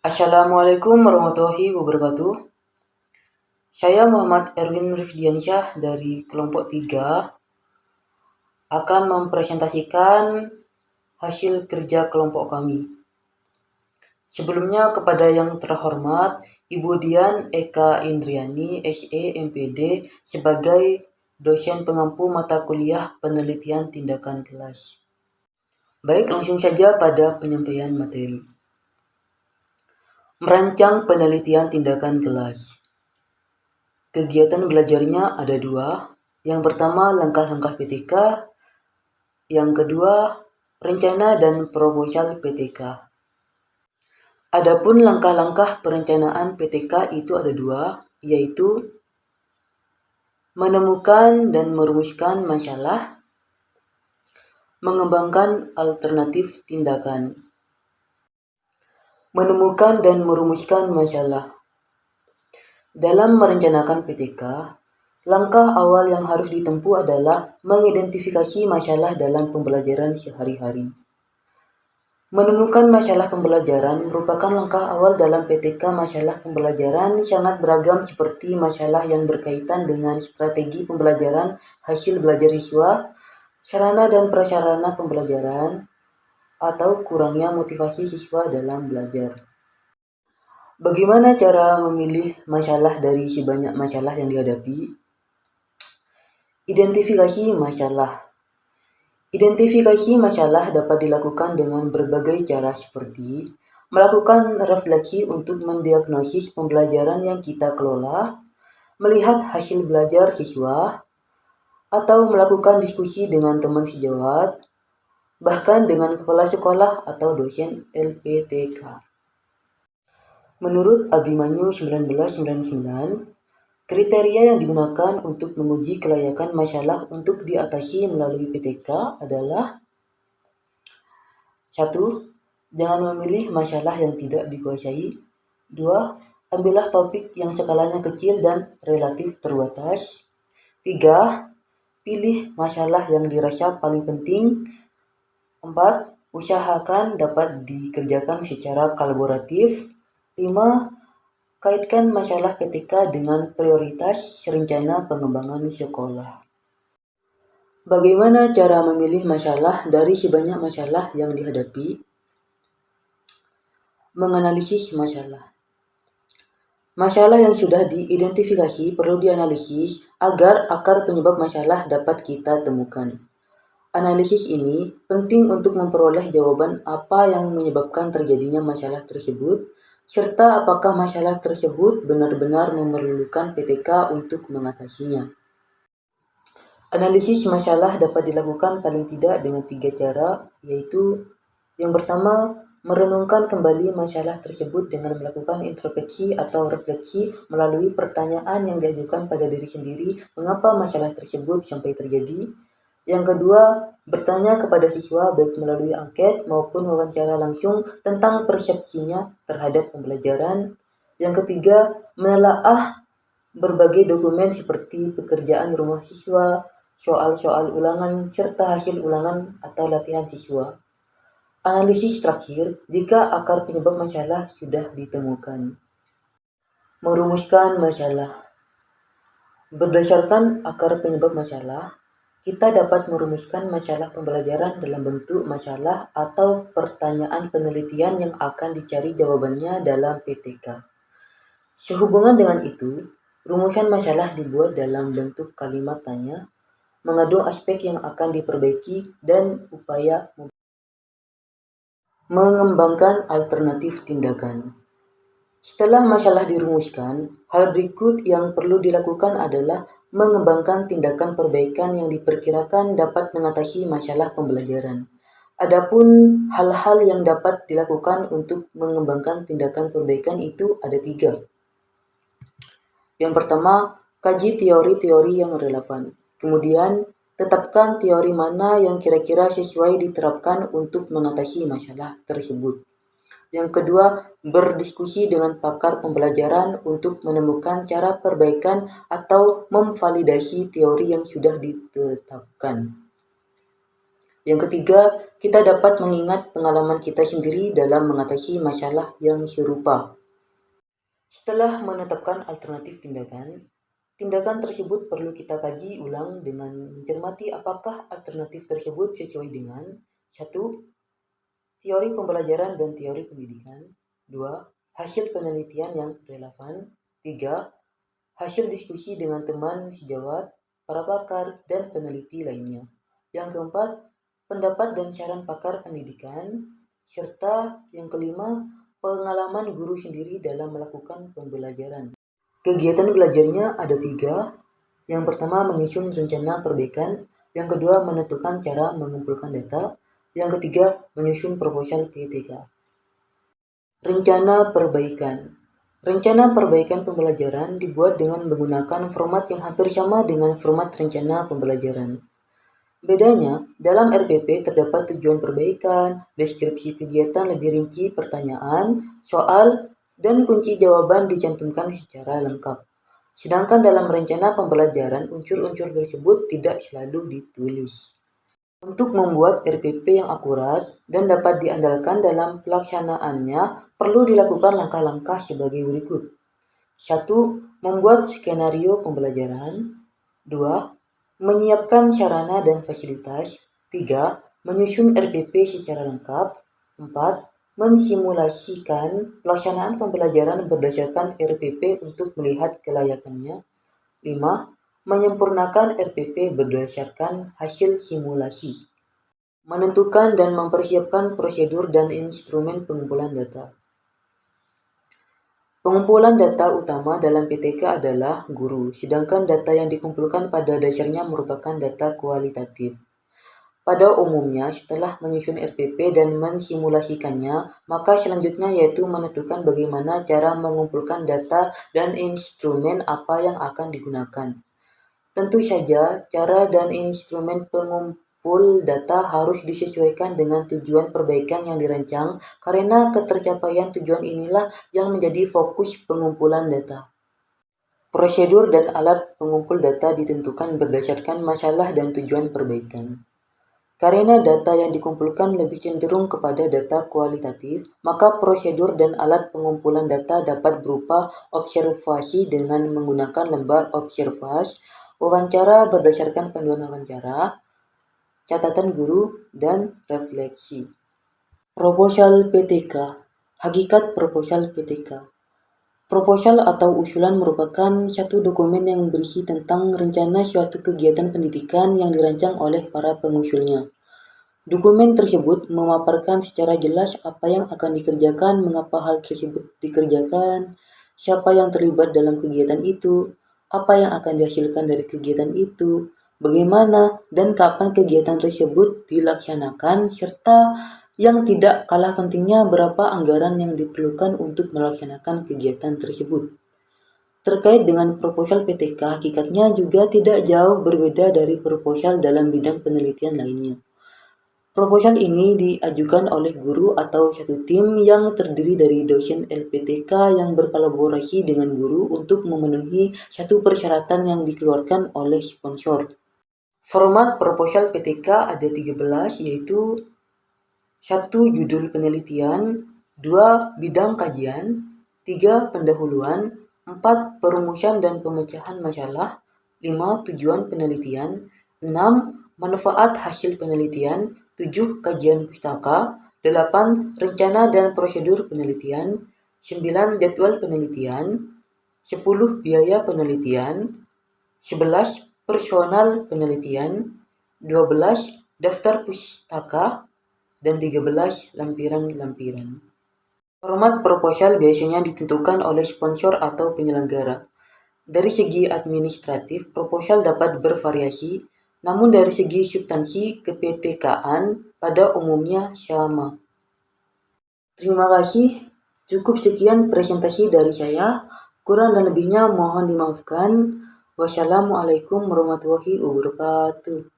Assalamualaikum warahmatullahi wabarakatuh. Saya Muhammad Erwin Rifdiansyah dari kelompok 3 akan mempresentasikan hasil kerja kelompok kami. Sebelumnya kepada yang terhormat Ibu Dian Eka Indriani SE MPD sebagai dosen pengampu mata kuliah penelitian tindakan kelas. Baik, langsung saja pada penyampaian materi. Merancang penelitian tindakan kelas. Kegiatan belajarnya ada 2. Yang pertama, langkah-langkah PTK. Yang kedua, rencana dan proposal PTK. Adapun langkah-langkah perencanaan PTK itu ada 2, yaitu menemukan dan merumuskan masalah, mengembangkan alternatif tindakan. Menemukan dan merumuskan masalah. Dalam merencanakan PTK, langkah awal yang harus ditempuh adalah mengidentifikasi masalah dalam pembelajaran sehari-hari. Menemukan masalah pembelajaran merupakan langkah awal dalam PTK. Masalah pembelajaran sangat beragam seperti masalah yang berkaitan dengan strategi pembelajaran, hasil belajar siswa, sarana dan prasarana pembelajaran, atau kurangnya motivasi siswa dalam belajar. Bagaimana cara memilih masalah dari sebanyak masalah yang dihadapi? Identifikasi masalah. Identifikasi masalah dapat dilakukan dengan berbagai cara seperti melakukan refleksi untuk mendiagnosis pembelajaran yang kita kelola, melihat hasil belajar siswa, atau melakukan diskusi dengan teman sejawat, bahkan dengan kepala sekolah atau dosen LPTK. Menurut Abimanyu 1999, kriteria yang digunakan untuk menguji kelayakan masalah untuk diatasi melalui PTK adalah 1. Jangan memilih masalah yang tidak dikuasai. 2. Ambillah topik yang skalanya kecil dan relatif terbatas. 3. Pilih masalah yang dirasa paling penting. 4. Usahakan dapat dikerjakan secara kolaboratif. 5. Kaitkan masalah PTK dengan prioritas rencana pengembangan sekolah. Bagaimana cara memilih masalah dari sebanyak masalah yang dihadapi? Menganalisis masalah. Masalah yang sudah diidentifikasi perlu dianalisis agar akar penyebab masalah dapat kita temukan. Analisis ini penting untuk memperoleh jawaban apa yang menyebabkan terjadinya masalah tersebut, serta apakah masalah tersebut benar-benar memerlukan PTK untuk mengatasinya. Analisis masalah dapat dilakukan paling tidak dengan 3 cara, yaitu yang pertama, merenungkan kembali masalah tersebut dengan melakukan introspeksi atau refleksi melalui pertanyaan yang diajukan pada diri sendiri, mengapa masalah tersebut sampai terjadi. Yang kedua, bertanya kepada siswa baik melalui angket maupun wawancara langsung tentang persepsinya terhadap pembelajaran. Yang ketiga, menelaah berbagai dokumen seperti pekerjaan rumah siswa, soal-soal ulangan, serta hasil ulangan atau latihan siswa. Analisis terakhir, jika akar penyebab masalah sudah ditemukan. Merumuskan masalah. Berdasarkan akar penyebab masalah, kita dapat merumuskan masalah pembelajaran dalam bentuk masalah atau pertanyaan penelitian yang akan dicari jawabannya dalam PTK. Sehubungan dengan itu, rumusan masalah dibuat dalam bentuk kalimat tanya, mengandung aspek yang akan diperbaiki dan upaya mengembangkan alternatif tindakan. Setelah masalah dirumuskan, hal berikut yang perlu dilakukan adalah mengembangkan tindakan perbaikan yang diperkirakan dapat mengatasi masalah pembelajaran. Adapun hal-hal yang dapat dilakukan untuk mengembangkan tindakan perbaikan itu ada 3. Yang pertama, kaji teori-teori yang relevan. Kemudian, tetapkan teori mana yang kira-kira sesuai diterapkan untuk mengatasi masalah tersebut. Yang kedua, berdiskusi dengan pakar pembelajaran untuk menemukan cara perbaikan atau memvalidasi teori yang sudah ditetapkan. Yang ketiga, kita dapat mengingat pengalaman kita sendiri dalam mengatasi masalah yang serupa. Setelah menetapkan alternatif tindakan, tindakan tersebut perlu kita kaji ulang dengan mencermati apakah alternatif tersebut sesuai dengan 1. Teori pembelajaran dan teori pendidikan. 2. Hasil penelitian yang relevan. 3. Hasil diskusi dengan teman sejawat, para pakar, dan peneliti lainnya. Yang keempat, pendapat dan saran pakar pendidikan. Serta yang kelima, pengalaman guru sendiri dalam melakukan pembelajaran. Kegiatan belajarnya ada 3. Yang pertama, menyusun rencana perbaikan. Yang kedua, menentukan cara mengumpulkan data. Yang ketiga, menyusun proposal PTK. Rencana perbaikan. Rencana perbaikan pembelajaran dibuat dengan menggunakan format yang hampir sama dengan format rencana pembelajaran. Bedanya, dalam RPP terdapat tujuan perbaikan, deskripsi kegiatan lebih rinci, pertanyaan, soal, dan kunci jawaban dicantumkan secara lengkap. Sedangkan dalam rencana pembelajaran, unsur-unsur tersebut tidak selalu ditulis. Untuk membuat RPP yang akurat dan dapat diandalkan dalam pelaksanaannya, perlu dilakukan langkah-langkah sebagai berikut. 1. Membuat skenario pembelajaran. 2. Menyiapkan sarana dan fasilitas. 3. Menyusun RPP secara lengkap. 4. Mensimulasikan pelaksanaan pembelajaran berdasarkan RPP untuk melihat kelayakannya. 5. Menyempurnakan RPP berdasarkan hasil simulasi. Menentukan dan mempersiapkan prosedur dan instrumen pengumpulan data. Pengumpulan data utama dalam PTK adalah guru, sedangkan data yang dikumpulkan pada dasarnya merupakan data kualitatif. Pada umumnya, setelah menyusun RPP dan mensimulasikannya, maka selanjutnya yaitu menentukan bagaimana cara mengumpulkan data dan instrumen apa yang akan digunakan. Tentu saja, cara dan instrumen pengumpul data harus disesuaikan dengan tujuan perbaikan yang dirancang, karena ketercapaian tujuan inilah yang menjadi fokus pengumpulan data. Prosedur dan alat pengumpul data ditentukan berdasarkan masalah dan tujuan perbaikan. Karena data yang dikumpulkan lebih cenderung kepada data kualitatif, maka prosedur dan alat pengumpulan data dapat berupa observasi dengan menggunakan lembar observasi, wawancara berdasarkan panduan wawancara, catatan guru, dan refleksi. Proposal PTK. Hakikat proposal PTK. Proposal atau usulan merupakan satu dokumen yang berisi tentang rencana suatu kegiatan pendidikan yang dirancang oleh para pengusulnya. Dokumen tersebut memaparkan secara jelas apa yang akan dikerjakan, mengapa hal tersebut dikerjakan, siapa yang terlibat dalam kegiatan itu, apa yang akan dihasilkan dari kegiatan itu, bagaimana dan kapan kegiatan tersebut dilaksanakan, serta yang tidak kalah pentingnya berapa anggaran yang diperlukan untuk melaksanakan kegiatan tersebut. Terkait dengan proposal PTK, hakikatnya juga tidak jauh berbeda dari proposal dalam bidang penelitian lainnya. Proposal ini diajukan oleh guru atau satu tim yang terdiri dari dosen LPTK yang berkolaborasi dengan guru untuk memenuhi satu persyaratan yang dikeluarkan oleh sponsor. Format proposal PTK ada 13, yaitu 1. Judul penelitian, 2. Bidang kajian, 3. Pendahuluan, 4. Perumusan dan pemecahan masalah, 5. Tujuan penelitian, 6. Manfaat hasil penelitian, 7. Kajian pustaka, 8. Rencana dan prosedur penelitian, 9. Jadwal penelitian, 10. Biaya penelitian, 11. Personal penelitian, 12. Daftar pustaka, dan 13. Lampiran-lampiran. Format proposal biasanya ditentukan oleh sponsor atau penyelenggara. Dari segi administratif, proposal dapat bervariasi, namun dari segi substansi ke-PTK-an pada umumnya sama. Terima kasih. Cukup sekian presentasi dari saya. Kurang dan lebihnya mohon dimaafkan. Wassalamualaikum warahmatullahi wabarakatuh.